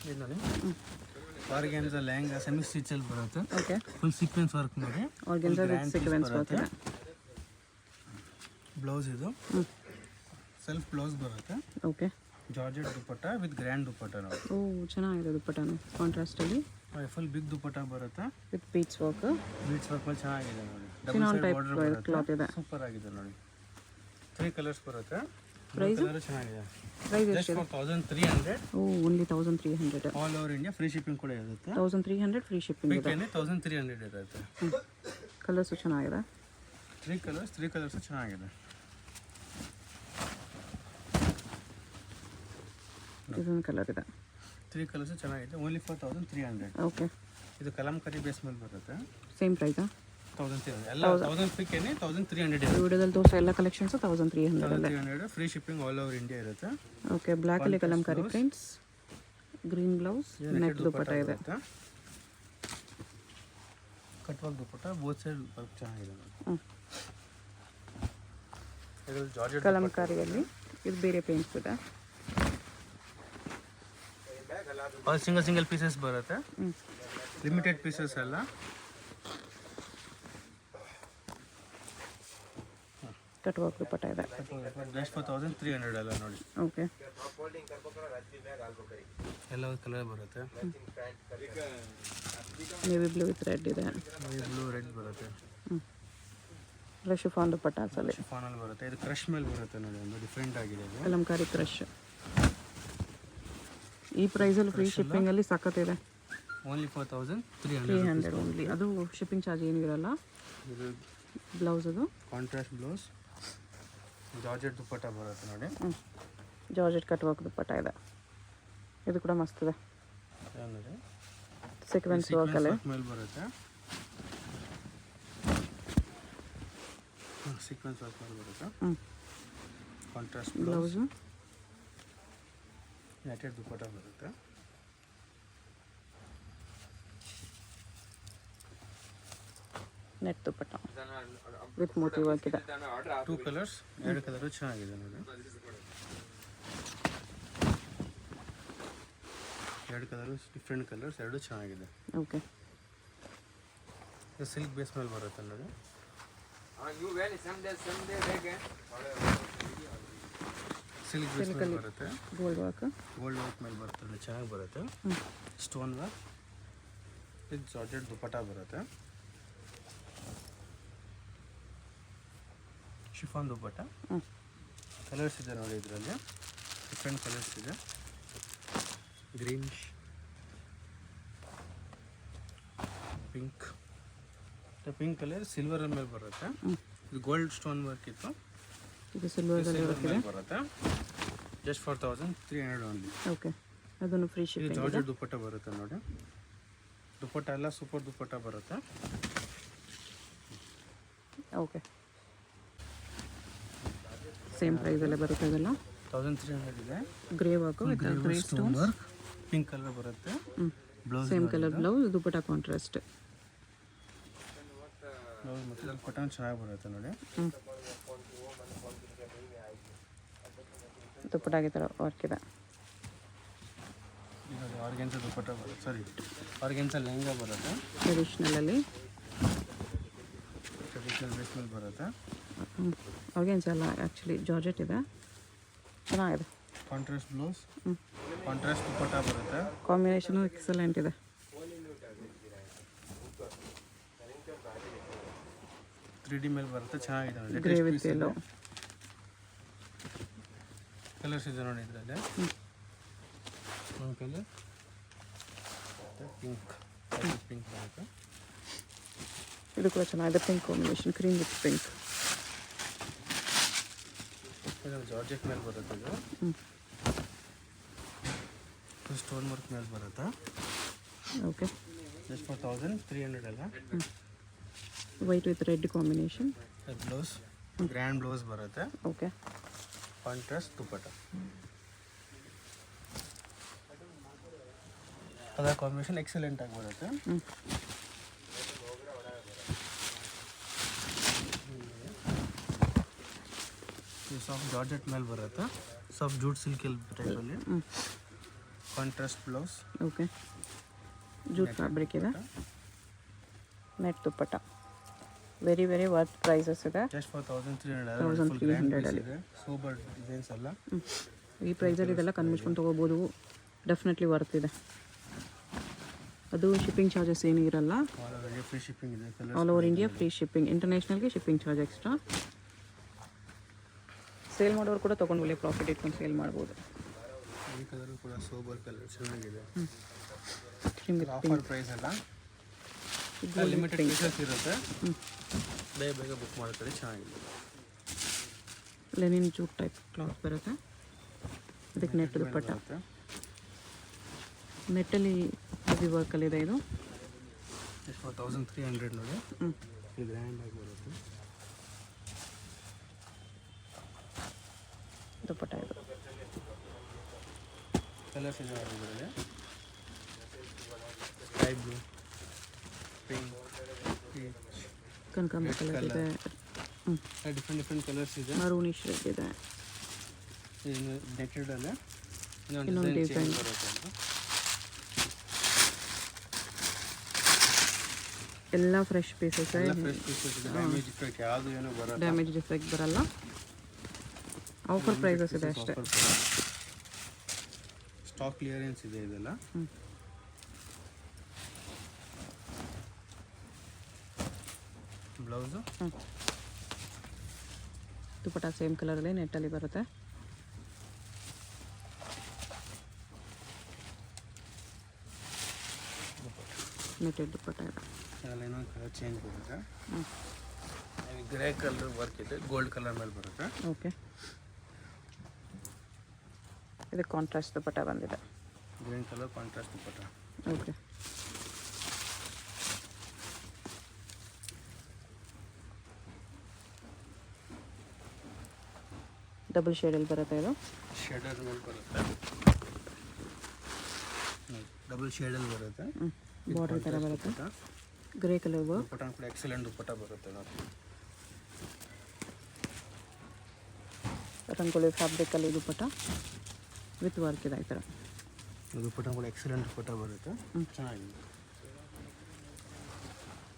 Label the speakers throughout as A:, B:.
A: ಇದು ನೋಡಿ organza lehenga semi ಸ್ಟಿಚಲ್ಲಿ ಬರುತ್ತೆ.
B: ಓಕೆ,
A: ಫುಲ್ ಸೀಕ್ವೆನ್ಸ್ ವರ್ಕ್ ನೋಡಿ.
B: ಆರ್ಗೆನ್ಸಾ ವಿತ್ ಸೀಕ್ವೆನ್ಸ್ ವರ್ಕ್ ಇದೆ.
A: ಬ್ಲೌಸ್ ಇದು ಸೆಲ್ಫ್ ಬ್ಲೌಸ್ ಬರುತ್ತೆ.
B: Okay,
A: georgette dupatta with grand dupatta ನೋಡಿ.
B: ಓ ಚೆನ್ನಾಗಿದೆ ದುಪ್ಪಟ್ಟನು ಕಾಂಟ್ರಾಸ್ಟಲ್ಲಿ.
A: ಫುಲ್ ಬಿಗ್ ದುಪ್ಪಟ್ಟ ಬರುತ್ತೆ
B: with beads work.
A: Beads work ಮೇಲೆ ಚೆನ್ನಾಗಿದೆ ನೋಡಿ.
B: ಚಿನಾನ್ ಟೈಪ್ ಕ್ಲಾತ್ ಇದೆ.
A: ಸೂಪರ್ ಆಗಿದೆ ನೋಡಿ. 3 ಕಲರ್ಸ್ ಬರುತ್ತೆ.
B: ಪ್ರೈಸ್
A: ಚೆನ್ನಾಗಿದೆ.
B: Price
A: just for 1300.
B: Oh only 1300.
A: All over India free shipping ಕೂಡ ಇರುತ್ತೆ.
B: 1300 ಫ್ರೀ ಶಿಪ್ಪಿಂಗ್ ಇದೆ.
A: 1300 ಇರುತ್ತೆ.
B: ಕಲರ್ಸು ಚೆನ್ನಾಗಿದೆ.
A: 3 ಕಲರ್ಸ್ ಚೆನ್ನಾಗಿದೆ.
B: ಇದೊಂದು ಕಲರ್ ಇದೆ.
A: 3 ಕಲರ್ಸ್ ಚೆನ್ನಾಗಿದೆ. Only for 1300.
B: ಓಕೆ,
A: ಇದು ಕಲಂಕಾರಿ ಬೇಸ್ ಮೇಲೆ ಬರುತ್ತೆ.
B: ಸೇಮ್ ಪ್ರೈಸಾ?
A: 1300. ಎಲ್ಲ 1000 ಪಿಕ್ಕೇನೆ 1300 ಇದೆ.
B: ವಿಡಿಯೋದಲ್ಲಿ ತೋರಿಸೋ ಎಲ್ಲ ಕಲೆಕ್ಷನ್ಸ್ 1300 ಅಲ್ಲೇ.
A: 1300 free shipping all over India ಇರುತ್ತೆ.
B: ಓಕೆ, ಬ್ಲ್ಯಾಕ್ ಅಲ್ಲಿ kalamkari prints, green blouse, net dupatta ಇದೆ.
A: Cut work dupatta, both side work ಚೆನ್ನಾಗಿದೆ. ಇದು ಜಾರ್ಜೆಟ್
B: ಕಲಂಕಾರಿಯಲ್ಲಿ ಇದು ಬೇರೆ ಪೇಂಟ್ಸ್ ಇದೆ.
A: ಆಲ್ ಸಿಂಗಲ್ ಪೀಸಸ್ ಬರುತ್ತೆ. ಲಿಮಿಟೆಡ್ ಪೀಸಸ್ ಎಲ್ಲ.
B: ಕಟ್ ವರ್ಕ್ ದುಪ್ಪಟ್ಟ ಇದೆ.
A: ಜಸ್ಟ್ ಫಾರ್ 1300 ಎಲ್ಲ ನೋಡಿ.
B: ಓಕೆ,
A: ಎಲ್ಲ ಕಲರ್ ಬರುತ್ತೆ.
B: ನೇವಿ ಬ್ಲೂ ವಿತ್ ರೆಡ್ ಇದೆ.
A: ಬ್ಲೂ ರೆಡ್ ಬರುತ್ತೆ.
B: ಎಲ್ಲ ಶಿಫಾನ್ ದುಪ್ಪಟ್ಟ ಅಸಲಿ
A: ಶಿಫಾನಲ್ಲಿ ಬರುತ್ತೆ. ಇದು ಕ್ರಶ್ ಮೇಲೆ ಬರುತ್ತೆ ನೋಡಿ. ಒಂದು ಡಿಫ್ರೆಂಟ್ ಆಗಿದೆ ಇದು.
B: ಕಲಂಕಾರಿ ಕ್ರಶ್. ಈ ಪ್ರೈಸಲ್ಲಿ ಫ್ರೀ ಶಿಪ್ಪಿಂಗಲ್ಲಿ ಸಖತ್ತಿದೆ.
A: Only for
B: 1300 only. ಅದು ಶಿಪ್ಪಿಂಗ್ ಚಾರ್ಜ್ ಏನೂ ಇರಲ್ಲ.
A: ಇದು
B: ಬ್ಲೌಸ್ ಅದು
A: ಕಾಂಟ್ರಾಸ್ಟ್ ಬ್ಲೌಸ್, ಜಾರ್ಜೆಟ್ ದುಪ್ಪಟ್ಟ ಬರುತ್ತೆ ನೋಡಿ.
B: ಜಾರ್ಜೆಟ್ ಕಟ್ ವರ್ಕ್ ದುಪ್ಪಟ್ಟ ಇದೆ. ಇದು ಕೂಡ ಮಸ್ತ್ ಇದೆ.
A: ನೋಡಿ
B: ಸೀಕ್ವೆನ್ಸ್ ವರ್ಕಲ್ಲಿ
A: ಮೇಲೆ ಬರುತ್ತೆ. ಸೀಕ್ವೆನ್ಸ್ ವರ್ಕ್ ಮೇಲೆ ಬರುತ್ತೆ. ಕಾಂಟ್ರಾಸ್ಟ್
B: ಬ್ಲೌಸು,
A: ನೆಟೆಡ್ ದುಪ್ಪಟ್ಟ ಬರುತ್ತೆ.
B: Net dupatta with Moti work ಇದೆ.
A: 2 ಕಲರ್ಸ್, 2 ಕಲರು ಚೆನ್ನಾಗಿದೆ ನೋಡಿ. 2 ಕಲರು ಡಿಫ್ರೆಂಟ್ ಕಲರ್ಸ್, 2 ಚೆನ್ನಾಗಿದೆ.
B: ಓಕೆ,
A: ಸಿಲ್ಕ್ ಬೇಸ್ ಮೇಲೆ ಬರುತ್ತೆ ನೋಡಿ. ಸಿಲ್ಕ್ ಬೇಸ್ ಮೇಲೆ ಬರುತ್ತೆ.
B: ಗೋಲ್ಡ್ ವರ್ಕ್
A: ಮೇಲೆ ಬರುತ್ತೆ ನೋಡಿ. ಚೆನ್ನಾಗಿ ಬರುತ್ತೆ. ಸ್ಟೋನ್ ವರ್ಕ್ ಇದು ಜಾರ್ಜೆಟ್ ದುಪ್ಪಟ್ಟ ಬರುತ್ತೆ. ಶಿಫಾನ್ ದುಪ್ಪಟ್ಟ. ಕಲರ್ಸ್ ಇದೆ ನೋಡಿ. ಇದರಲ್ಲಿ ಡಿಫ್ರೆಂಟ್ ಕಲರ್ಸ್ ಇದೆ. ಗ್ರೀನಿಶ್, ಪಿಂಕ್ ಕಲರ್ ಸಿಲ್ವರ್ ಮೇಲೆ ಬರುತ್ತೆ. ಇದು ಗೋಲ್ಡ್ ಸ್ಟೋನ್ ವರ್ಕ್ ಇತ್ತು.
B: ಇದು ಸಿಲ್ವರ್
A: ಮೇಲೆ ಬರುತ್ತೆ. Just for 1300 only.
B: ಓಕೆ, ಅದನ್ನು ಫ್ರೀ
A: ಇದು
B: ಶಿಪ್ಪಿಂಗ್.
A: ಜಾರ್ಜೆಟ್ ದುಪ್ಪಟ್ಟ ಬರುತ್ತೆ ನೋಡಿ. ದುಪ್ಪಟ್ಟ ಎಲ್ಲ ಸೂಪರ್ ದುಪ್ಪಟ್ಟ ಬರುತ್ತೆ.
B: ಓಕೆ, ಸೇಮ್ ಪ್ರೈಸಲ್ಲೇ ಬರುತ್ತೆ. ಇದೆಲ್ಲ
A: 1300 ಇದೆ.
B: Grey work with grey stone
A: work. Pink colour ಬರುತ್ತೆ. Blouse
B: same colour blouse, dupatta contrast.
A: Blouse ಮತ್ತು ದುಪ್ಪಟ್ಟ ಚೆನ್ನಾಗಿ ಬರುತ್ತೆ ನೋಡಿ.
B: ದುಪ್ಪಟ್ಟಾಗಿ ಥರ ವರ್ಕ್ ಇದೆ.
A: ಆರ್ಗೆನ್ಸಾ ದುಪ್ಪಟ್ಟ ಬರುತ್ತೆ. ಸಾರಿ, ಆರ್ಗೆನ್ಸಾ ಲೆಹಂಗಾ ಬರುತ್ತೆ.
B: ಟ್ರೆಡಿಷ್ನಲಲ್ಲಿ
A: ಟ್ರೆಡಿಷನಲ್ ಬೇಸ್ ಮೇಲೆ ಬರುತ್ತೆ.
B: ಆರ್ಗೆನ್ಸಾ ಅಲ್ಲ, ಆ್ಯಕ್ಚುಲಿ ಜಾರ್ಜೆಟ್ ಇದೆ. ಚೆನ್ನಾಗಿದೆ.
A: ಕಾಂಟ್ರಾಸ್ಟ್ ಬ್ಲೌಸ್, ಕಾಂಟ್ರಾಸ್ಟ್ ದುಪ್ಪಟ್ಟ ಬರುತ್ತೆ.
B: ಕಾಂಬಿನೇಷನು ಎಕ್ಸಲೆಂಟ್ ಇದೆ.
A: 3D ಮೇಲೆ ಬರುತ್ತೆ. ಚೆನ್ನಾಗಿದೆ ನೋಡಿ.
B: ಗ್ರೇ ವಿತ್ ಯೆಲ್ಲೋ
A: ಕಲರ್ಸ್ ಇದೆ ನೋಡಿ. ಇದರಲ್ಲಿ ಒಂದು ಕಲರ್ ಪಿಂಕ್ ಬರುತ್ತೆ.
B: ಇದು ಕೂಡ ಚೆನ್ನಾಗಿದೆ. Pink combination, cream with pink.
A: ಇದು ಜಾರ್ಜೆಟ್ ಮೇಲೆ ಬರುತ್ತೆ. ಇದು ಸ್ಟೋನ್ ವರ್ಕ್ ಮೇಲೆ ಬರುತ್ತೆ.
B: ಓಕೆ,
A: ಜಸ್ಟ್ ಫಾರ್ 1300 ಅಲ್ಲ.
B: White with red combination.
A: Blouse grand blouse ಬರುತ್ತೆ.
B: ಓಕೆ,
A: ಕಾಂಟ್ರಾಸ್ಟ್ ದುಪ್ಪಟ್ಟ. ಅದರ ಕಾಂಬಿನೇಷನ್ ಎಕ್ಸಲೆಂಟ್ ಆಗಿ ಬರುತ್ತೆ. ಸಾಫ್ಟ್ ಜಾರ್ಜೆಟ್ ಮೇಲೆ ಬರುತ್ತೆ. ಸಾಫ್ಟ್ ಜೂಟ್ ಸಿಲ್ಕ್ ಟೈಪಲ್ಲಿ contrast blouse,
B: okay. Jute fabric ಇದೆ. ನೆಟ್ ದುಪ್ಪಟ್ಟ. ವೆರಿ ವೆರಿ ವರ್ತ್ ಪ್ರೈಸಸ್ ಇದೆ.
A: Just for 1300.
B: 1300 ಅಲ್ಲಿ.
A: ಸೂಪರ್ ಡಿಸೈನ್ಸ್ ಎಲ್ಲ.
B: ಈ ಪ್ರೈಸಲ್ಲಿ ಇದೆಲ್ಲ ಕನ್ಮಿಸ್ಕೊಂಡು ತೊಗೋಬೋದು. ಡೆಫಿನೆಟ್ಲಿ ವರ್ತ್ ಇದೆ. ಅದು ಶಿಪ್ಪಿಂಗ್ ಚಾರ್ಜಸ್ ಏನೂ ಇರಲ್ಲ.
A: ಫ್ರೀ ಶಿಪ್ಪಿಂಗ್ ಇದೆ.
B: All over India free shipping. ಇಂಟರ್ನ್ಯಾಷನಲ್ಗೆ ಶಿಪ್ಪಿಂಗ್ ಚಾರ್ಜ್ ಎಕ್ಸ್ಟ್ರಾ. ಸೇಲ್ ಮಾಡೋರು ಕೂಡ ತೊಗೊಂಡು ಒಳ್ಳೆ ಪ್ರಾಫಿಟ್ ಇಟ್ಕೊಂಡು ಸೇಲ್ ಮಾಡ್ಬೋದು.
A: ಈ ಕಲರ್ ಕೂಡ ಸೋಬರ್ ಕಲರ್ ಚೆನ್ನಾಗಿದೆ.
B: ನಿಮಗೆ
A: ಆಫರ್ ಪ್ರೈಸ್ ಎಲ್ಲ ಲಿಮಿಟೆಡ್ ಪೀಸಸ್ ಇರುತ್ತೆ. ಬೇಗ ಬುಕ್ ಮಾಡ್ತಾರೆ. ಚೆನ್ನಾಗಿದೆ.
B: ಲೆನಿನ್ ಜೂಟ್ ಟೈಪ್ ಕ್ಲಾತ್ ಬರುತ್ತೆ. ಅದಕ್ಕೆ ನೆಟ್ ದುಪ್ಪಟ್ಟ. ನೆಟ್ಟಲ್ಲಿ ಹೆವಿ ವರ್ಕಲ್ಲಿದೆ ಇದು.
A: ಎಷ್ಟು 1300 ನೋಡಿ. ಇದು ಗ್ರ್ಯಾಂಡ್ ಆಗಿ ಬರುತ್ತೆ.
B: ದುಪ್ಪಟ್ಟ ಇದು.
A: ಕಲರ್ಸ್ ಇದೆ ಅವರಿಗೆ. ಸ್ಕೈ ಬ್ಲೂ, ಪಿಂಕ್, ಪೀಚ್,
B: ಕನಕಾಂಬರ ಕಲರ್ ಇದೆ.
A: ಡಿಫ್ರೆಂಟ್ ಕಲರ್ಸ್ ಇದೆ.
B: ಮರೂನಿಶ್ ರೆಡ್ ಇದೆ.
A: ಇದು ನೆಟೆಡ್ ಅಲ್ಲೇ
B: ಇನ್ನೊಂದು ಡಿಸೈನ್
A: ಬರುತ್ತೆ ಅಂತ.
B: ಎಲ್ಲ ಫ್ರೆಶ್ ಪೀಸಸ್.
A: ಫ್ರೆಶ್ ಪೀಸಸ್ ಇದೆ. ಡ್ಯಾಮೇಜ್ ಇಫೆಕ್ಟ್ ಯಾವುದು ಏನೂ ಬರಲ್ಲ.
B: ಡ್ಯಾಮೇಜ್ ಎಫೆಕ್ಟ್ ಬರಲ್ಲ. ಆಫರ್ ಪ್ರೈಸಸ್ ಇದೆ ಅಷ್ಟೇ.
A: ಸ್ಟಾಕ್ ಕ್ಲಿಯರೆನ್ಸ್ ಇದೆ ಇದೆಲ್ಲ. ಬ್ಲೌಸು
B: ದುಪ್ಪಟ್ಟ ಸೇಮ್ ಕಲರಲ್ಲಿ ನೆಟ್ಟಲ್ಲಿ ಬರುತ್ತೆ. ನೆಟ್ಟೆಡ್ ದುಪ್ಪಟ್ಟ ಇದೆ.
A: ಅದರಲ್ಲಿ ಇನ್ನೊಂದು ಕಲರ್ ಚೇಂಜ್ ಬರುತ್ತೆ. ಗ್ರೇ ಕಲರ್ ವರ್ಕ್ ಇದೆ. ಗೋಲ್ಡ್ ಕಲರ್ ಮೇಲೆ ಬರುತ್ತೆ.
B: ಓಕೆ. ಇದು ಕಾಂಟ್ರಾಸ್ಟ್ ದುಪ್ಪಟ್ಟ ಬಂದಿದೆ.
A: ಗ್ರೀನ್ ಕಲರ್ ಕಾಂಟ್ರಾಸ್ಟ್ ದುಪ್ಪಟ್ಟ.
B: ಓಕೆ. ಡಬಲ್ ಶೇಡಲ್ಲಿ ಬರುತ್ತೆ ಇದು.
A: ಶೇಡರ್ ಮೇಲೆ ಬರುತ್ತೆ. ಡಬಲ್ ಶೇಡಲ್ಲಿ ಬರುತ್ತೆ.
B: ಬಾರ್ಡರ್ ಥರ ಬರುತ್ತೆ. Grey colour work.
A: ದುಪ್ಪಟ್ಟ ಕೂಡ ಎಕ್ಸಲೆಂಟ್ ದುಪ್ಪಟ್ಟ ಬರುತ್ತೆ ನೋಡಿ.
B: ರಂಗೋಲಿ ಫ್ಯಾಬ್ರಿಕಲ್ಲಿ ದುಪ್ಪಟ್ಟ ವಿತ್ ವರ್ಕ್ ಇದೆ ಈ ಥರ.
A: ದುಪ್ಪಟ್ಟ ಕೂಡ ಎಕ್ಸಲೆಂಟ್ ದುಪ್ಪಟ್ಟ ಬರುತ್ತೆ. ಚೆನ್ನಾಗಿದೆ.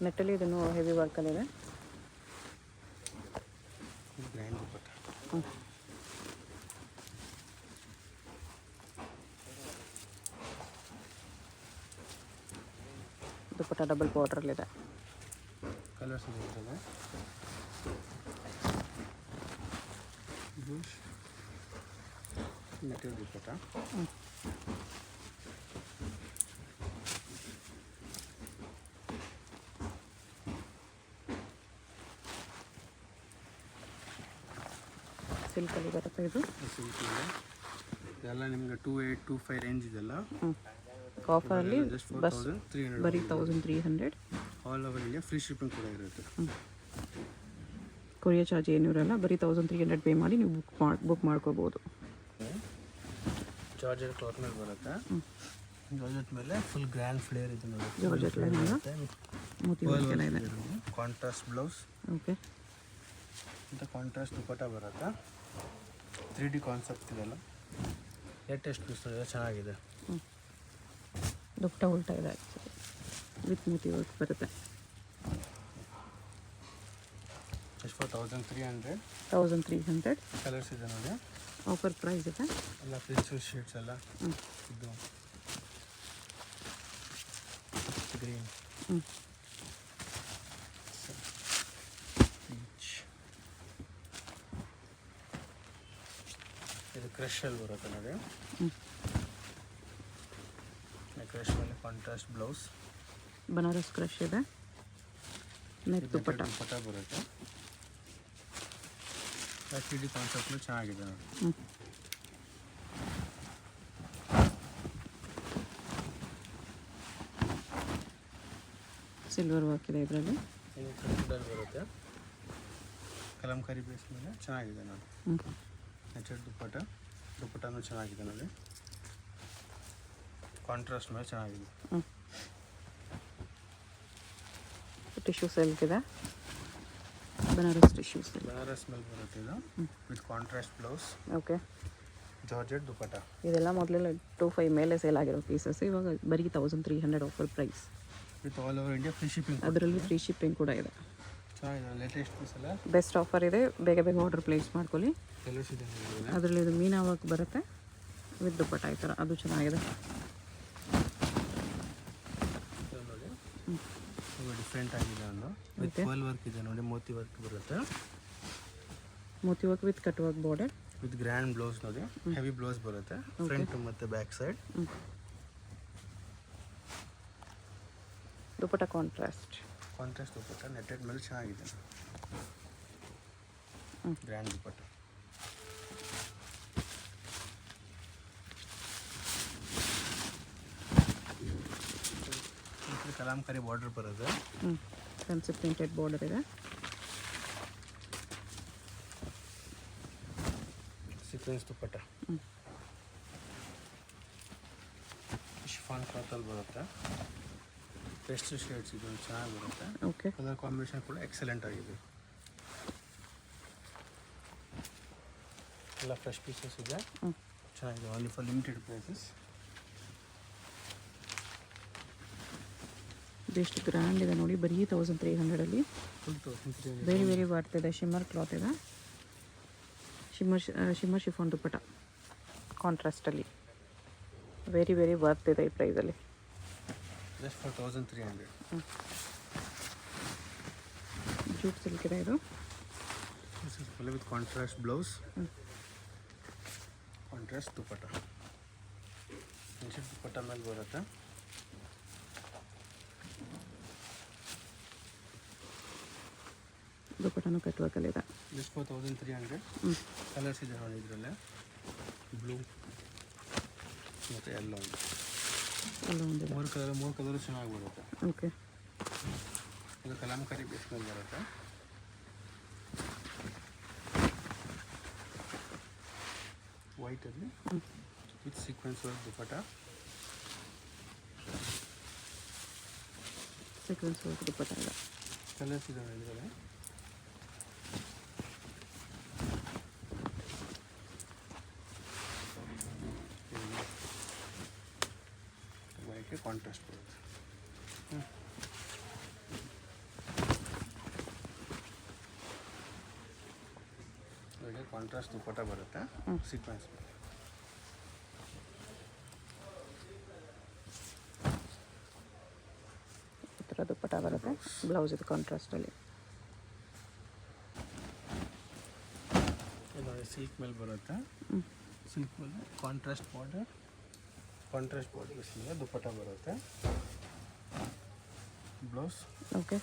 B: ನೆಟ್ಟಲ್ಲಿ ಇದನ್ನು ಹೆವಿ ವರ್ಕಲ್ಲಿದೆ.
A: ಗ್ರ್ಯಾಂಡ್ ದುಪ್ಪಟ್ಟ.
B: ದುಪ್ಪಟ್ಟ ಡಬಲ್ ಬಾರ್ಡ್ರಲ್ಲಿದೆ.
A: ಕಲರ್ಸ್ ಇದೆ. ಬುಷ್ ನೆಟ್ಟೆಡ್ ದುಪ್ಪಟ್ಟ.
B: ಸಿಲ್ಕಲ್ಲಿ ಬರುತ್ತೆ ಇದು.
A: ಸಿಲ್ಕ್ ಇದೆ. ಇದೆಲ್ಲ ನಿಮಗೆ 2825 ರೇಂಜ್ ಇದೆಲ್ಲ.
B: ಆಫರಲ್ಲಿ ಬಸ್
A: 1300.
B: ಬರೀ 1300.
A: All over India free shipping ಕೂಡ ಇರುತ್ತೆ.
B: ಕೊರಿಯರ್ ಚಾರ್ಜ್ ಏನೂ ಇರಲ್ಲ. ಬರೀ 1300 ಪೇ ಮಾಡಿ ನೀವು ಬುಕ್ ಮಾಡ್ಕೋಬೋದು.
A: ಜಾರ್ಜೆಟ್ ಕ್ಲಾತ್ ಮೇಲೆ ಬರುತ್ತೆ. ಜಾರ್ಜೆಟ್ ಮೇಲೆ ಫುಲ್ ಗ್ರ್ಯಾಂಡ್ ಫ್ಲೇರ್ ಇದೆ ನೋಡಿ.
B: ಜಾರ್ಜೆಟ್ ಲೈನಿಂದ ಮೋತಿ ವರ್ಕ್ ಎಲ್ಲ ಇದೆ.
A: Contrast blouse.
B: ಓಕೆ.
A: ಅಂತ ಕಾಂಟ್ರಾಸ್ಟ್ ದುಪ್ಪಟ್ಟ ಬರುತ್ತೆ. 3D ಕಾನ್ಸೆಪ್ಟ್ ಇದೆಲ್ಲ. ಲೇಟೆಸ್ಟ್ ಪೀಸ್ ಚೆನ್ನಾಗಿದೆ.
B: ದುಪ್ಪಟ್ಟ ಉಲ್ಟಾ ಇದೆ ವಿತ್ ಮೋತಿ ವರ್ಕ್ ಬರುತ್ತೆ.
A: ಎಷ್ಟು ಫಾರ್ 1300.
B: 1300.
A: ಕಲರ್ಸ್ ಇದೆ ನೋಡಿ.
B: ಆಫರ್ ಪ್ರೈಸ್ ಇದೆ.
A: ಎಲ್ಲ ಪ್ರಿನ್ಸಸ್ ಶೇಡ್ಸ್ ಎಲ್ಲ. ಇದು ಗ್ರೀನ್, ಪೀಚ್, ಇದು ಕ್ರಶಲ್ಲಿ ಬರುತ್ತೆ ನೋಡಿ. ಕ್ರಶ್ ಮೇಲೆ ಕಾಂಟ್ರಾಸ್ಟ್ ಬ್ಲೌಸ್.
B: ಬನಾರಸ್ ಕ್ರಶ್ ಇದೆ. ನೆಕ್ ದುಪ್ಪಟ್ಟ.
A: ದುಪ್ಪಟ್ಟ ಬರುತ್ತೆ. 3D ಕಾನ್ಸೆಪ್ಟ್ ಚೆನ್ನಾಗಿದೆ ನೋಡಿ.
B: ಸಿಲ್ವರ್ ವರ್ಕ್ ಇದೆ ಇದರಲ್ಲಿ.
A: ಬರುತ್ತೆ. ಕಲಂಕಾರಿ ಬೇಸ್ ಮೇಲೆ ಚೆನ್ನಾಗಿದೆ ನೋಡಿ. ನೆಟ್ಟೆಡ್ ದುಪ್ಪಟ್ಟ. ದುಪ್ಪಟ್ಟನೂ ಚೆನ್ನಾಗಿದೆ ನೋಡಿ. ಕಾಂಟ್ರಾಸ್ಟ್ ಮೇಲೆ ಚೆನ್ನಾಗಿದೆ.
B: ಟಿಶ್ಯೂ ಸಿಲ್ಕ್ ಇದೆ. Banaras tissue silk.
A: ಬನಾರಸ್ ಮೇಲೆ ಬರುತ್ತೆ ಇದು with contrast blouse.
B: Okay.
A: Georgette dupatta
B: ಇದೆಲ್ಲ ಮೊದಲೆಲ್ಲ 2,500 ಮೇಲೆ ಸೇಲ್ ಆಗಿರೋ ಪೀಸಸ್, ಇವಾಗ ಬರೀ 1,300 offer price.
A: With all over India free shipping.
B: ಅದರಲ್ಲಿ ಫ್ರೀ ಶಿಪ್ಪಿಂಗ್ ಕೂಡ ಇದೆ.
A: ಚೆನ್ನಾಗಿದೆ, ಲೇಟೆಸ್ಟ್ ಪೀಸ್ ಎಲ್ಲ.
B: ಬೆಸ್ಟ್ ಆಫರ್ ಇದೆ, ಬೇಗ ಬೇಗ ಆರ್ಡರ್ ಪ್ಲೇಸ್ ಮಾಡ್ಕೊಳ್ಳಿ.
A: ಕಲರ್ಸ್ ಇದೆ ನೋಡಿ.
B: ಅದರಲ್ಲಿ ಇದು ಮೀನಾ ವರ್ಕ್ ಬರುತ್ತೆ ವಿತ್ ದುಪ್ಪಟ್ಟ ಈ ಥರ, ಅದು ಚೆನ್ನಾಗಿದೆ.
A: ನೋಡಿ ಡಿಫ್ರೆಂಟ್ ಆಗಿದೆ ಒಂದು ವಿತ್ ಪರ್ಲ್ ವರ್ಕ್ ಇದೆ ನೋಡಿ, ಮೋತಿ ವರ್ಕ್ ಬರುತ್ತೆ.
B: ಮೋತಿ work with cut work border
A: with grand blouse ನೋಡಿ, ಹೆವಿ ಬ್ಲೌಸ್ ಬರುತ್ತೆ ಫ್ರಂಟ್ ಮತ್ತು back side.
B: Dupatta contrast
A: dupatta netted ಮೇಲೆ ಚೆನ್ನಾಗಿದೆ. ಗ್ರ್ಯಾಂಡ್ ದುಪ್ಪಟ್ಟ. ಕಲಾಂಕಾರಿ ಬಾರ್ಡರ್ ಬರುತ್ತೆ.
B: ಫ್ಯಾನ್ಸಿ ಪ್ರಿಂಟೆಡ್ ಬಾರ್ಡರ್ ಇದೆ.
A: ಸೀಕ್ವೆನ್ಸ್ ದುಪ್ಪಟ್ಟ. ಶಿಫಾನ್ ಕ್ಲಾತಲ್ಲಿ ಬರುತ್ತೆ. ಪೇಸ್ಟಲ್ ಶೇಡ್ಸ್ ಇದು ಚೆನ್ನಾಗಿ ಬರುತ್ತೆ.
B: ಓಕೆ,
A: ಕಲರ್ ಕಾಂಬಿನೇಷನ್ ಕೂಡ ಎಕ್ಸಲೆಂಟ್ ಆಗಿದೆ. ಎಲ್ಲ ಫ್ರೆಶ್ ಪೀಸಸ್ ಇದೆ, ಚೆನ್ನಾಗಿದೆ. Only for limited prices.
B: ಇದೆಷ್ಟು ಗ್ರ್ಯಾಂಡ್ ಇದೆ ನೋಡಿ, ಬರೀ 1,300ಅಲ್ಲಿ. ವೆರಿ ವೆರಿ ವರ್ತ್ ಇದೆ. ಶಿಮ್ಮರ್ ಕ್ಲಾತ್ ಇದೆ, ಶಿಮ್ಮರ್ ಶಿಫಾನ್ ದುಪ್ಪಟ್ಟ ಕಾಂಟ್ರಾಸ್ಟಲ್ಲಿ. ವೆರಿ ವೆರಿ ವರ್ತ್ ಇದೆ ಈ ಪ್ರೈಸಲ್ಲಿ.
A: Just for 1,300.
B: ಜೂಟ್ ಸಿಲ್ಕ್ ಇದೆ ಇದು.
A: With contrast blouse, contrast dupatta. Dupatta ಮೇಲೆ ಬರುತ್ತೆ.
B: ದುಪ್ಪಟ್ಟನು ಕಟ್ ವರ್ಕಲ್ಲಿದೆ.
A: Just for 1,300. ಕಲರ್ಸ್ ಇದೆ ನೋಡಿ ಇದರಲ್ಲೇ, ಬ್ಲೂ ಮತ್ತು ಎಲ್ಲೋ
B: ಒಂದು
A: ಮೂರು ಕಲರ್ ಚೆನ್ನಾಗಿ ಬರುತ್ತೆ.
B: ಓಕೆ,
A: ಇದು ಕಲಾಂಕಾರಿ ಬೇಸ್ ಮೇಲೆ ಬರುತ್ತೆ. ವೈಟಲ್ಲಿ with sequence work dupatta.
B: Sequence work dupatta ಇದೆ.
A: ಕಲರ್ಸ್ ಇದೆ ಇದರಲ್ಲಿ. ವೈಟ್ಗೆ ಕಾಂಟ್ರಾಸ್ಟ್ ಬರುತ್ತೆ. ಕಾಂಟ್ರಾಸ್ಟ್ ದುಪ್ಪಟ್ಟ ಬರುತ್ತೆ, ಸೀಕ್ವೆನ್ಸ್.
B: ಈ ಥರ ದುಪ್ಪಟ್ಟ ಬರುತ್ತೆ. ಬ್ಲೌಸ್ ಇದು ಕಾಂಟ್ರಾಸ್ಟಲ್ಲಿ.
A: ನೋಡಿ ಸಿಲ್ಕ್ ಮೇಲೆ ಬರುತ್ತೆ. ಸಿಲ್ಕ್ ಮೇಲೆ ಕಾಂಟ್ರಾಸ್ಟ್ ಬಾರ್ಡರ್ ಮೇಲೆ ದುಪ್ಪಟ್ಟ ಬರುತ್ತೆ. ಬ್ಲೌಸ್
B: ಓಕೆ,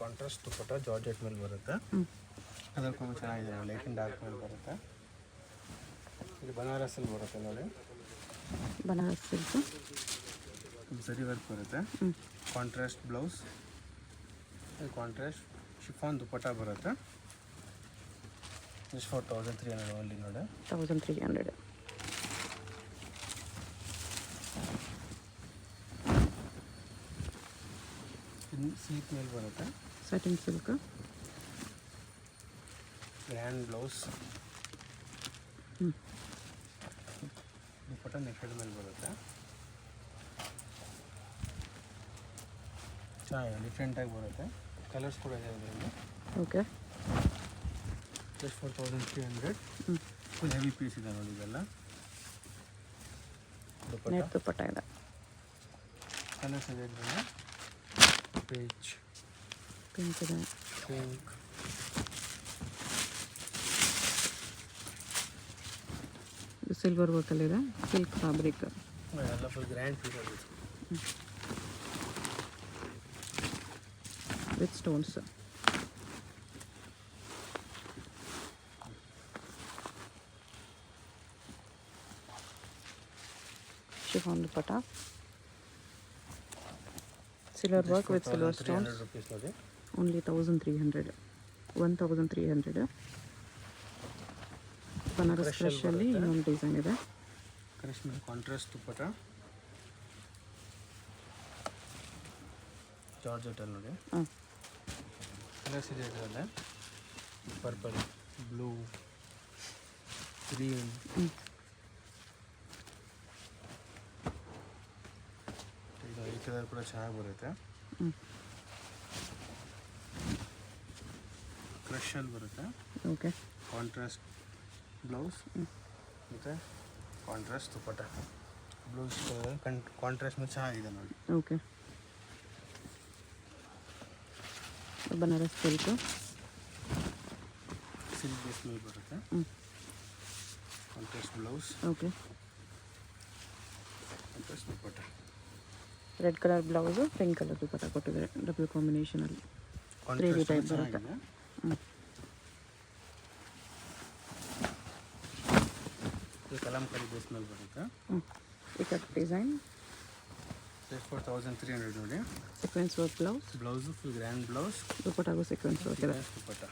A: ಕಾಂಟ್ರಾಸ್ಟ್ ದುಪ್ಪಟ್ಟ ಜಾರ್ಜೆಟ್ ಮೇಲೆ ಬರುತ್ತೆ. ಕಲರ್ ಕೂಡ ಚೆನ್ನಾಗಿದೆ, ಲೈಟ್ ಆ್ಯಂಡ್ ಡಾರ್ಕ್ ಮೇಲೆ ಬರುತ್ತೆ. ಇದು ಬನಾರಸಲ್ಲಿ ಬರುತ್ತೆ ನೋಡಿ,
B: ಬನಾರಸ್ ಸಿಲ್ಕ್.
A: ಸರಿ ವರ್ಕ್ ಬರುತ್ತೆ. ಕಾಂಟ್ರಾಸ್ಟ್ ಬ್ಲೌಸ್, ಕಾಂಟ್ರಾಸ್ಟ್ ಶಿಫಾನ್ ದುಪ್ಪಟ್ಟ ಬರುತ್ತೆ. ಜಸ್ಟ್ ಫಾರ್ 1,300 ಓನ್ಲಿ ನೋಡಿ.
B: 1,300.
A: ಸಿಲ್ಕ್ ಮೇಲೆ ಬರುತ್ತೆ.
B: Satin silk.
A: Grand blouse, dupatta ನೆಕ್ಕೆಡ್ ಮೇಲೆ ಬರುತ್ತೆ. ಚೆನ್ನಾಗಿದೆ, ಡಿಫ್ರೆಂಟಾಗಿ ಬರುತ್ತೆ. ಕಲರ್ಸ್ ಕೂಡ ಇದೆ ಅದರಲ್ಲಿ.
B: Okay,
A: just for 1,300. Full heavy piece ಇದೆ ನೋಡಿ ಇದೆಲ್ಲ.
B: ನೆಟ್ ದುಪ್ಪಟ್ಟ ಇದೆ.
A: ಕಲರ್ಸ್ ಇದೆ ಇದರಲ್ಲಿ. ಪೇಜ್
B: ಪಿಂಕ್ ಇದೆ,
A: ಪಿಂಕ್,
B: ಸಿಲ್ವರ್ ವರ್ಕಲ್ಲಿದೆ. ಸಿಲ್ಕ್ ಫ್ಯಾಬ್ರಿಕ್
A: ಎಲ್ಲ ಫುಲ್ ಗ್ರ್ಯಾಂಡ್ ಪೀಸ್ ಆಗಿದೆ
B: with stones. Chiffon dupatta, silver work with silver stones.
A: ₹1,300 ನೋಡಿ.
B: ಓನ್ಲಿ 1,300. 1,300. ಬನಾರಸ್ ಕ್ರಶಲ್ಲಿ ಇನ್ನೊಂದು ಡಿಸೈನ್ ಇದೆ.
A: ಕ್ರಶ್ ಮೇಲೆ ಕಾಂಟ್ರಾಸ್ಟ್ ದುಪ್ಪಟ್ಟ, ಜಾರ್ಜೆಟಲ್ಲಿ ನೋಡಿ. ಕಲರ್ಸ್ ಇದೆ ಇದರಲ್ಲೇ. ಪರ್ಪಲ್, ಬ್ಲೂ, 3 ಇದು ಈ ಕಲರ್ ಕೂಡ ಚೆನ್ನಾಗಿ ಬರುತ್ತೆ. ಕ್ರಷಲ್ಲಿ ಬರುತ್ತೆ.
B: ಓಕೆ.
A: ಕಾಂಟ್ರಾಸ್ಟ್ ಬ್ಲೌಸ್ ಮತ್ತು ಕಾಂಟ್ರಾಸ್ಟ್ ದುಪ್ಪಟ್ಟ. ಬ್ಲೌಸ್ ಕಾಂಟ್ರಾಸ್ಟ್ ಮೇಲೆ ಚೆನ್ನಾಗಿದೆ ನೋಡಿ.
B: Okay. Banaras silk
A: silk base ಮೇಲೆ ಬರುತ್ತೆ. Contrast blouse.
B: Okay.
A: Contrast dupatta.
B: Red colour blouse pink colour dupatta ಕೊಟ್ಟಿದ್ದಾರೆ ಡಬಲ್ ಕಾಂಬಿನೇಷನಲ್ಲಿ. 3D ಟೈಪ್ ಬರುತ್ತೆ.
A: ಕಲಂಕಾರಿ ಬೇಸ್ ಮೇಲೆ ಬರುತ್ತೆ.
B: ಈ ಕಟ್ ಡಿಸೈನ್
A: 4300 ನೋಡಿ.
B: Sequence work
A: blouse full grand blouse.
B: ದುಪ್ಪಟ್ಟಾಗೂ ಸೀಕ್ವೆನ್ಸ್ ವರ್ಕ್ ಇದೆ.
A: ದುಪ್ಪಟ್ಟ.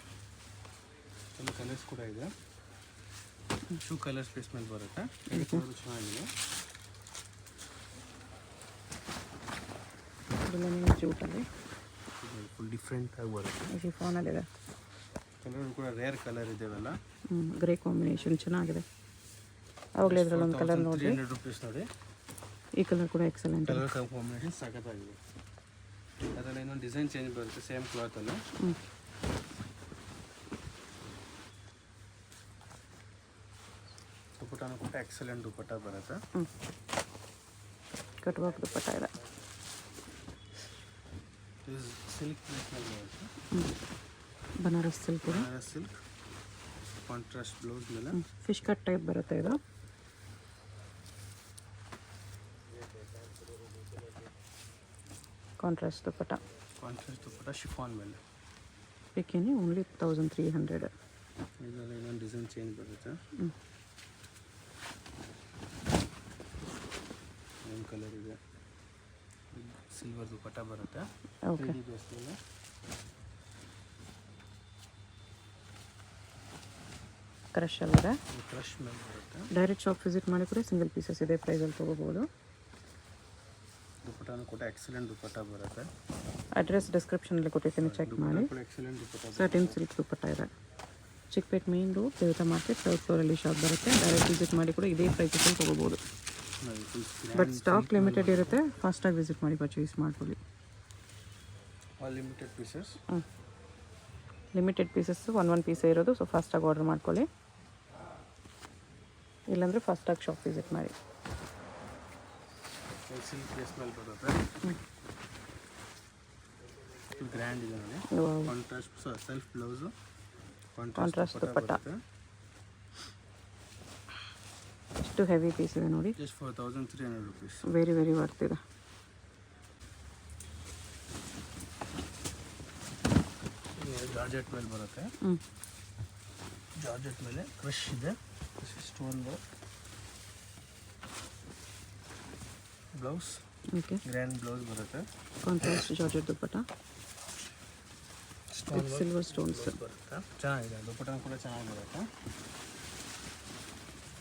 A: ಎಲ್ಲ ಕಲರ್ಸ್ ಕೂಡ ಇದೆ. ಶೂ ಕಲರ್ಸ್ ಬೇಸ್ ಮೇಲೆ ಬರುತ್ತೆ. ಚೆನ್ನಾಗಿದೆ.
B: ಇದೆಲ್ಲ ಜೂಟಲ್ಲಿ
A: ಫುಲ್ ಡಿಫ್ರೆಂಟ್ ಆಗಿ ಬರುತ್ತೆ.
B: ಶಿಫಾನಲ್ಲಿದೆ.
A: ಕಲರ್ ಕೂಡ ರೇರ್ ಕಲರ್ ಇದೆವಲ್ಲ.
B: ಗ್ರೇ ಕಾಂಬಿನೇಷನ್ ಚೆನ್ನಾಗಿದೆ. ಅವಾಗಲೇ ಇದರಲ್ಲಿ ಒಂದು ಕಲರ್ ನೋಡಿ.
A: 300 ರೂಪೀಸ್ ನೋಡಿ.
B: ಈ ಕಲರ್ ಕೂಡ ಎಕ್ಸಲೆಂಟ್.
A: ಕಲರ್ ಕಾಂಬಿನೇಷನ್ ಸಖತ್ತಾಗಿದೆ. ಅದರಲ್ಲಿ ಇನ್ನೊಂದು ಡಿಸೈನ್ ಚೇಂಜ್ ಬರುತ್ತೆ ಸೇಮ್ ಕ್ಲಾತಲ್ಲಿ. ದುಪ್ಪಟ್ಟನೂ ಕೂಡ ಎಕ್ಸಲೆಂಟ್ ದುಪ್ಪಟ್ಟ ಬರುತ್ತೆ.
B: ಕಟ್ ವರ್ಕ್ ದುಪ್ಪಟ್ಟ ಇದೆ.
A: ಸಿಲ್ಕ್ ಮೇಲೆ ಬರುತ್ತೆ.
B: ಬನಾರಸ್ ಸಿಲ್ಕ್ ಇದೆ.
A: ಬನಾರಸ್ ಸಿಲ್ಕ್ ಕಾಂಟ್ರಾಸ್ಟ್ ಬ್ಲೌಸ್ ಮೇಲೆ
B: ಫಿಶ್ ಕಟ್ ಟೈಪ್ ಬರುತ್ತೆ ಇದು. ಕಾಂಟ್ರಾಸ್ಟ್ ದುಪ್ಪಟ್ಟ.
A: ಕಾಂಟ್ರಾಸ್ಟ್ ದುಪ್ಪಟ್ಟ ಶಿಫಾನ್ ಮೇಲೆ.
B: Bikini only 1300.
A: ಇದರಲ್ಲಿ ಇನ್ನೊಂದು ಡಿಸೈನ್ ಚೇಂಜ್ ಬರುತ್ತೆ. ಒಂದು ಕಲರ್ ಇದೆ. ಸಿಲ್ವರ್ ದುಪ್ಪಟ್ಟ ಬರುತ್ತೆ.
B: ಓಕೆ. ಕ್ರಶ್ ಅಲ್ಲಿದೆ.
A: ಕ್ರಶ್ ಮೇಲೆ ಬರುತ್ತೆ.
B: ಡೈರೆಕ್ಟ್ ಶಾಪ್ ವಿಸಿಟ್ ಮಾಡಿ ಕೂಡ ಸಿಂಗಲ್ ಪೀಸಸ್ ಇದೆ ಪ್ರೈಸಲ್ಲಿ ತೊಗೋಬೋದು.
A: ದುಪ್ಪಟ್ಟನೂ ಕೂಡ ಎಕ್ಸಲೆಂಟ್ ದುಪ್ಪಟ್ಟ ಬರುತ್ತೆ.
B: ಅಡ್ರೆಸ್ ಡಿಸ್ಕ್ರಿಪ್ಷನಲ್ಲಿ ಕೊಟ್ಟಿದ್ದೀನಿ, ಚೆಕ್ ಮಾಡಿ.
A: ಎಕ್ಸಲೆಂಟ್ ದುಪ್ಪಟ್ಟ.
B: ಸರ್ಟಿನ್ ಸಿಲ್ಕ್ ದುಪ್ಪಟ್ಟ ಇದೆ. ಚಿಕ್ಕಪೇಟ್ ಮೇನ್ ರೋಡ್ ದೇವತಾ ಮಾರ್ಕೆಟ್ ಥರ್ಡ್ ಫ್ಲೋರಲ್ಲಿ ಶಾಪ್ ಬರುತ್ತೆ. ಡೈರೆಕ್ಟ್ ವಿಸಿಟ್ ಮಾಡಿ ಕೂಡ ಇದೇ ಪ್ರೈಸಲ್ಲಿ ತೊಗೋಬೋದು. ಬಟ್ ಸ್ಟಾಕ್ ಲಿಮಿಟೆಡ್ ಇರುತ್ತೆ. ಫಾಸ್ಟಾಗಿ ವಿಸಿಟ್ ಮಾಡಿ ಪರ್ಚೇಸ್ ಮಾಡ್ಕೊಳ್ಳಿ.
A: Limited pieces.
B: Limited pieces one ಪೀಸೇ ಇರೋದು. ಸೊ ಫಾಸ್ಟಾಗಿ ಆರ್ಡರ್ ಮಾಡ್ಕೊಳ್ಳಿ, ಇಲ್ಲಾಂದರೆ ಫಾಸ್ಟಾಗಿ ಶಾಪ್ ವಿಸಿಟ್ ಮಾಡಿ.
A: ಸಿಲ್ಕ್ ಬೇಸ್ ಮೇಲೆ ಬರುತ್ತೆ. ಗ್ರ್ಯಾಂಡ್ ಇದೆ ನೋಡಿ. Contrast self blouse
B: contrast dupatta. ಎಷ್ಟು ಹೆವಿ ಪೀಸ್ ಇದೆ ನೋಡಿ.
A: Just 4300 rupees.
B: Very very worth ಇದೆ.
A: ಜಾರ್ಜೆಟ್ ಮೇಲೆ ಬರುತ್ತೆ. ಜಾರ್ಜೆಟ್ ಮೇಲೆ ಕ್ರಶ್ ಇದೆ. Stone blouse.
B: Okay.
A: Grand blouse ಬರುತ್ತೆ.
B: Contrast georgette dupatta. Silver stones
A: ಬರುತ್ತೆ. ಚೆನ್ನಾಗಿದೆ. ದುಪ್ಪಟ್ಟ ಕೂಡ ಚೆನ್ನಾಗಿ ಬರುತ್ತೆ.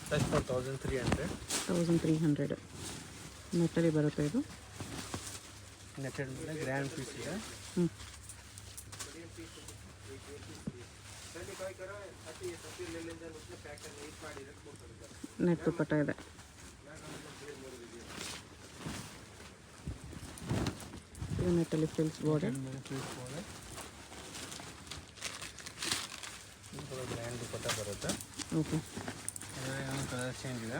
A: ಜಸ್ಟ್ 4300.
B: 1300 ನೆಟ್ಟಲ್ಲಿ ಬರುತ್ತೆ ಇದು.
A: ನೆಟ್ಟೆಡ್ ಮೇಲೆ ಗ್ರ್ಯಾಂಡ್ ಪೀಸ್ ಇದೆ.
B: ನೆಟ್ ದುಪ್ಪಟ್ಟ ಇದೆ. ಇದು ನೆಟ್ಟಲ್ಲಿ ಫ್ರಿಲ್ಸ್ ಬಾರ್ಡರ್.
A: ಗ್ರ್ಯಾಂಡ್ ದುಪ್ಪಟ್ಟ ಬರುತ್ತೆ.
B: ಓಕೆ.
A: ಕಲರ್ ಚೇಂಜ್ ಇದೆ.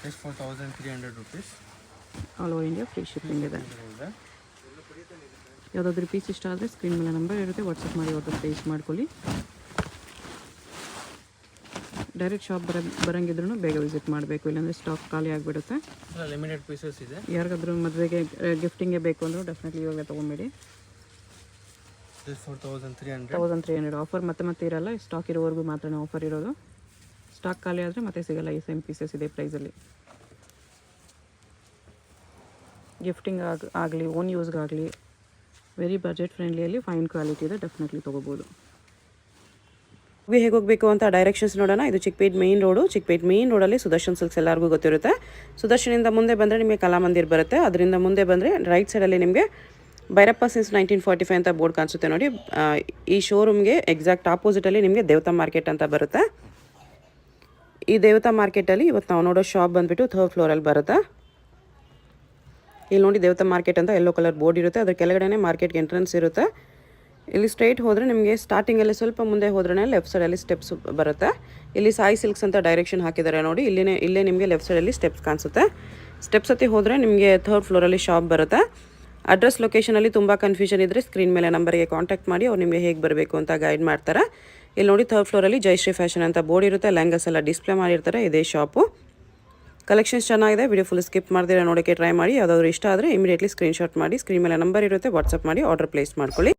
A: Just 4300 rupees.
B: All over India free shipping ಇದೆ. ಯಾವುದಾದ್ರೂ ಪೀಸ್ ಇಷ್ಟ ಆದರೆ ಸ್ಕ್ರೀನ್ ಮೇಲೆ ನಂಬರ್ ಇರುತ್ತೆ, ವಾಟ್ಸಪ್ ಮಾಡಿ ಆರ್ಡರ್ ಪ್ಲೇಸ್ ಮಾಡ್ಕೊಳ್ಳಿ. ಡೈರೆಕ್ಟ್ ಶಾಪ್ ಬರಂಗಿದ್ರೂ ಬೇಗ ವಿಸಿಟ್ ಮಾಡಬೇಕು, ಇಲ್ಲಾಂದರೆ ಸ್ಟಾಕ್ ಖಾಲಿ ಆಗಿಬಿಡುತ್ತೆ.
A: ಲಿಮಿಟೆಡ್ ಪೀಸಸ್ ಇದೆ.
B: ಯಾರಿಗಾದ್ರೂ ಮದುವೆಗೆ ಗಿಫ್ಟಿಂಗ್ಗೆ ಬೇಕು ಅಂದರೂ ಡೆಫಿನೆಟ್ಲಿ ಇವಾಗ ತೊಗೊಂಬೇಡಿ. 1300 ಆಫರ್ ಮತ್ತೆ ಇರಲ್ಲ. ಸ್ಟಾಕ್ ಇರೋವರೆಗೂ ಮಾತ್ರ ಆಫರ್ ಇರೋದು. ಸ್ಟಾಕ್ ಖಾಲಿ ಆದರೆ ಮತ್ತೆ ಸಿಗಲ್ಲ. ಈ ಸೇಮ್ ಪೀಸಸ್ ಇದೆ ಪ್ರೈಸಲ್ಲಿ. ಗಿಫ್ಟಿಂಗ್ ಆಗಲಿ ಓನ್ ಯೂಸ್ಗಾಗಲಿ ವೆರಿ ಬಜೆಟ್ ಫ್ರೆಂಡ್ಲಿಯಲ್ಲಿ ಫೈನ್ ಕ್ವಾಲಿಟಿ ಇದೆ, ಡೆಫಿನೆಟ್ಲಿ ತೊಗೋಬೋದು. ಹೇಗೆ ಹೋಗಬೇಕು ಅಂತ ಡೈರೆಕ್ಷನ್ಸ್ ನೋಡೋಣ. ಇದು Chickpet main road. Chickpet main ರೋಡಲ್ಲಿ ಸುದರ್ಶನ್ ಸಿಲ್ಕ್ಸ್ ಎಲ್ಲರಿಗೂ ಗೊತ್ತಿರುತ್ತೆ. ಸುದರ್ಶನಿಂದ ಮುಂದೆ ಬಂದರೆ ನಿಮಗೆ ಕಲಾಮಂದಿರ್ ಬರುತ್ತೆ. ಅದರಿಂದ ಮುಂದೆ ಬಂದರೆ ರೈಟ್ ಸೈಡಲ್ಲಿ ನಿಮಗೆ ಭೈರಪ್ಪ ಸಿನ್ಸ್ 1945 ಅಂತ ಬೋರ್ಡ್ ಕಾಣಿಸುತ್ತೆ ನೋಡಿ. ಈ ಶೋರೂಮ್ಗೆ ಎಕ್ಸಾಕ್ಟ್ ಆಪೋಸಿಟಲ್ಲಿ ನಿಮಗೆ ದೇವತಾ ಮಾರ್ಕೆಟ್ ಅಂತ ಬರುತ್ತೆ. ಈ ದೇವತಾ ಮಾರ್ಕೆಟಲ್ಲಿ ಇವತ್ತು ನಾವು ನೋಡೋ ಶಾಪ್ ಬಂದುಬಿಟ್ಟು 3rd ಫ್ಲೋರಲ್ಲಿ ಬರುತ್ತೆ. ಇಲ್ಲಿ ನೋಡಿ ದೇವತಾ ಮಾರ್ಕೆಟ್ ಅಂತ ಯೆಲ್ಲೋ ಕಲರ್ ಬೋರ್ಡ್ ಇರುತ್ತೆ. ಅದ್ರ ಕೆಳಗಡೆ ಮಾರ್ಕೆಟ್ಗೆ ಎಂಟ್ರೆನ್ಸ್ ಇರುತ್ತೆ. ಇಲ್ಲಿ ಸ್ಟ್ರೈಟ್ ಹೋದರೆ ನಿಮಗೆ ಸ್ಟಾರ್ಟಿಂಗಲ್ಲಿ ಸ್ವಲ್ಪ ಮುಂದೆ ಹೋದ್ರೇ ಲೆಫ್ಟ್ ಸೈಡಲ್ಲಿ ಸ್ಟೆಪ್ಸ್ ಬರುತ್ತೆ. ಇಲ್ಲಿ ಸಾಯಿ ಸಿಲ್ಕ್ಸ್ ಅಂತ ಡೈರೆಕ್ಷನ್ ಹಾಕಿದ್ದಾರೆ ನೋಡಿ. ಇಲ್ಲೇ ನಿಮಗೆ ಲೆಫ್ಟ್ ಸೈಡಲ್ಲಿ ಸ್ಟೆಪ್ಸ್ ಕಾಣಿಸುತ್ತೆ. ಸ್ಟೆಪ್ಸ್ ಹತ್ತಿ ಹೋದರೆ ನಿಮಗೆ 3rd ಫ್ಲೋರಲ್ಲಿ ಶಾಪ್ ಬರುತ್ತೆ. ಅಡ್ರೆಸ್ ಲೊಕೇಶನಲ್ಲಿ ತುಂಬ ಕನ್ಫ್ಯೂಷನ್ ಇದ್ದರೆ ಸ್ಕ್ರೀನ್ ಮೇಲೆ ನಂಬರ್ಗೆ ಕಾಂಟ್ಯಾಕ್ಟ್ ಮಾಡಿ ಅವ್ರು ನಿಮಗೆ ಹೇಗೆ ಬರಬೇಕು ಅಂತ ಗೈಡ್ ಮಾಡ್ತಾರೆ. ಇಲ್ಲಿ ನೋಡಿ 3rd ಫ್ಲೋರಲ್ಲಿ ಜಯಶ್ರೀ ಫ್ಯಾಷನ್ ಅಂತ ಬೋರ್ಡ್ ಇರುತ್ತೆ. ಲೆಹಂಗಾಸ್ ಎಲ್ಲ ಡಿಸ್ಪ್ಲೇ ಮಾಡಿರ್ತಾರೆ. ಇದೇ ಶಾಪು. ಕಲೆಕ್ಷನ್ಸ್ ಚೆನ್ನಾಗಿದೆ. ವಿಡಿಯೋ ಫುಲ್ ಸ್ಕಿಪ್ ಮಾಡ್ತೀರಾ ನೋಡೋಕ್ಕೆ ಟ್ರೈ ಮಾಡಿ. ಯಾವುದಾದ್ರು ಇಷ್ಟ ಆದರೆ ಇಮಿಡಿಯೇಟ್ಲಿ ಸ್ಕ್ರೀನ್ಶಾಟ್ ಮಾಡಿ ಸ್ಕ್ರೀನ್ ಮೇಲೆ ನಂಬರ್ ಇರುತ್ತೆ ವಾಟ್ಸಪ್ ಮಾಡಿ ಆರ್ಡರ್ ಪ್ಲೇಸ್ ಮಾಡ್ಕೊಳ್ಳಿ.